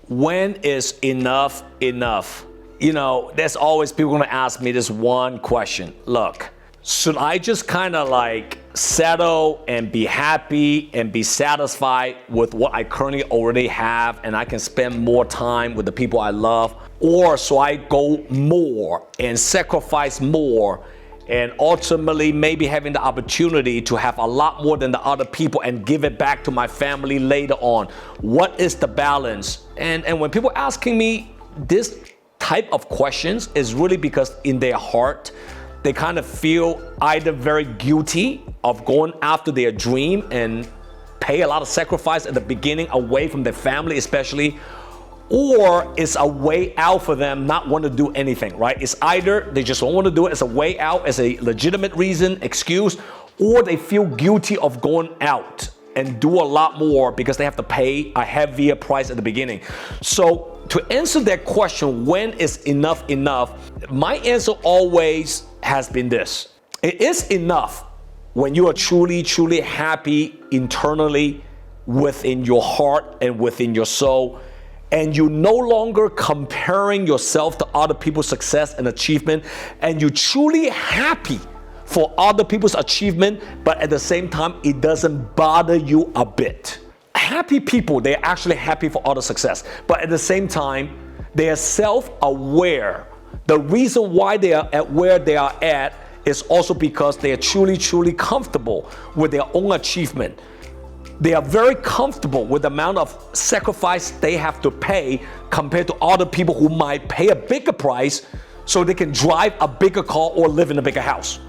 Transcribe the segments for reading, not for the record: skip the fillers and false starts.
When is enough enough? You know, there's always people gonna ask me this one question. Look, should I just kind of like settle and be happy and be satisfied with what I currently already have and I can spend more time with the people I love? Or should I go more and sacrifice more and ultimately maybe having the opportunity to have a lot more than the other people and give it back to my family later on? What is the balance? And when people asking me this type of questions, is really because in their heart, they kind of feel either very guilty of going after their dream and pay a lot of sacrifice at the beginning away from their family especially, or it's a way out for them not want to do anything, right? It's either they just don't want to do it as a way out, as a legitimate reason, excuse, or they feel guilty of going out and do a lot more because they have to pay a heavier price at the beginning. So to answer that question, when is enough enough? My answer always has been this. It is enough when you are truly, truly happy internally within your heart and within your soul, and you're no longer comparing yourself to other people's success and achievement, and you're truly happy for other people's achievement, but at the same time, it doesn't bother you a bit. Happy people, they're actually happy for other success, but at the same time, they are self-aware. The reason why they are at where they are at is also because they are truly, truly comfortable with their own achievement. They are very comfortable with the amount of sacrifice they have to pay compared to other people who might pay a bigger price so they can drive a bigger car or live in a bigger house.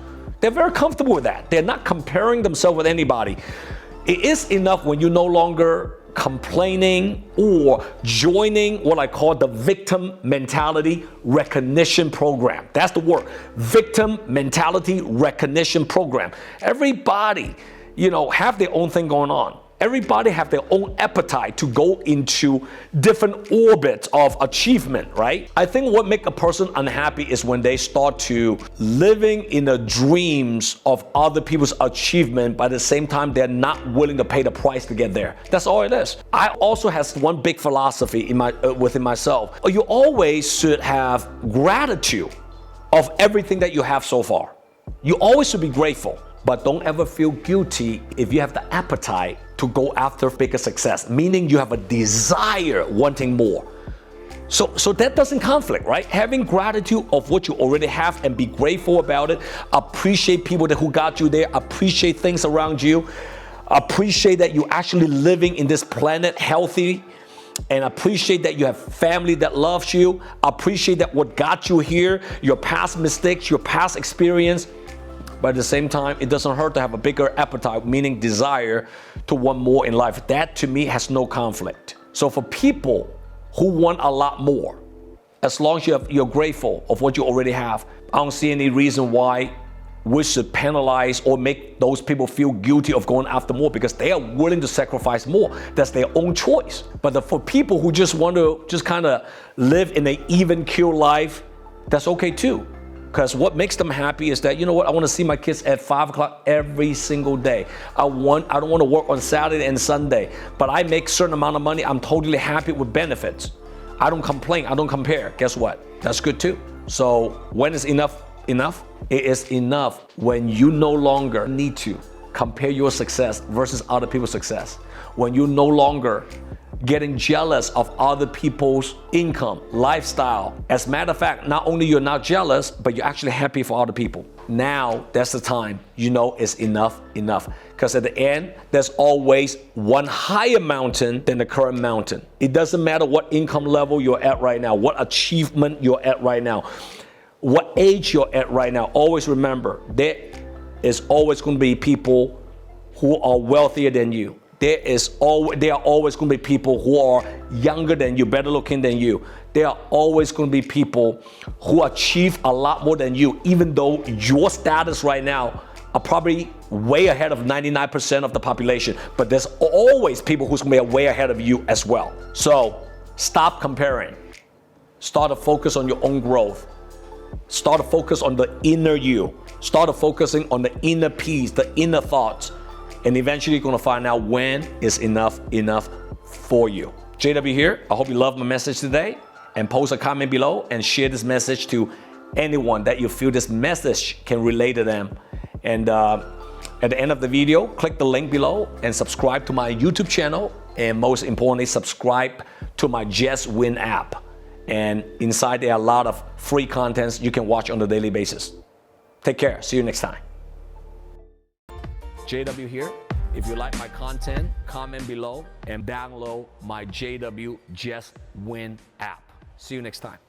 They're very comfortable with that. They're not comparing themselves with anybody. It is enough when you're no longer complaining or joining what I call the victim mentality recognition program. That's the word, victim mentality recognition program. Everybody, have their own thing going on. Everybody have their own appetite to go into different orbits of achievement, right? I think what makes a person unhappy is when they start to living in the dreams of other people's achievement, but at the same time, they're not willing to pay the price to get there. That's all it is. I also have one big philosophy within myself. You always should have gratitude of everything that you have so far. You always should be grateful. But don't ever feel guilty if you have the appetite to go after bigger success, meaning you have a desire wanting more. So that doesn't conflict, right? Having gratitude of what you already have and be grateful about it, appreciate people who got you there, appreciate things around you, appreciate that you're actually living in this planet healthy, and appreciate that you have family that loves you, appreciate that what got you here, your past mistakes, your past experience. But at the same time, it doesn't hurt to have a bigger appetite, meaning desire to want more in life. That to me has no conflict. So for people who want a lot more, as long as you're grateful of what you already have, I don't see any reason why we should penalize or make those people feel guilty of going after more, because they are willing to sacrifice more. That's their own choice. But for people who just want to just kind of live in an even keel life, that's okay too. Because what makes them happy is that, I want to see my kids at 5 o'clock every single day. I don't want to work on Saturday and Sunday, but I make a certain amount of money. I'm totally happy with benefits. I don't complain. I don't compare. Guess what? That's good too. So when is enough enough? It is enough when you no longer need to compare your success versus other people's success. When you no longer getting jealous of other people's income, lifestyle. As a matter of fact, not only you're not jealous, but you're actually happy for other people. Now, that's the time it's enough. Because at the end, there's always one higher mountain than the current mountain. It doesn't matter what income level you're at right now, what achievement you're at right now, what age you're at right now. Always remember, there is always going to be people who are wealthier than you. There are always going to be people who are younger than you, better looking than you. There are always going to be people who achieve a lot more than you, even though your status right now are probably way ahead of 99% of the population. But there's always people who's going to be way ahead of you as well. So stop comparing. Start to focus on your own growth. Start to focus on the inner you. Start to focusing on the inner peace, the inner thoughts. And eventually you're going to find out when is enough for you. JW here. I hope you love my message today, and post a comment below and share this message to anyone that you feel this message can relate to them. And at the end of the video, click the link below and subscribe to my YouTube channel, and most importantly, subscribe to my Just Win app. And inside there are a lot of free contents you can watch on a daily basis. Take care. See you next time. JW here. If you like my content, comment below and download my JW Just Win app. See you next time.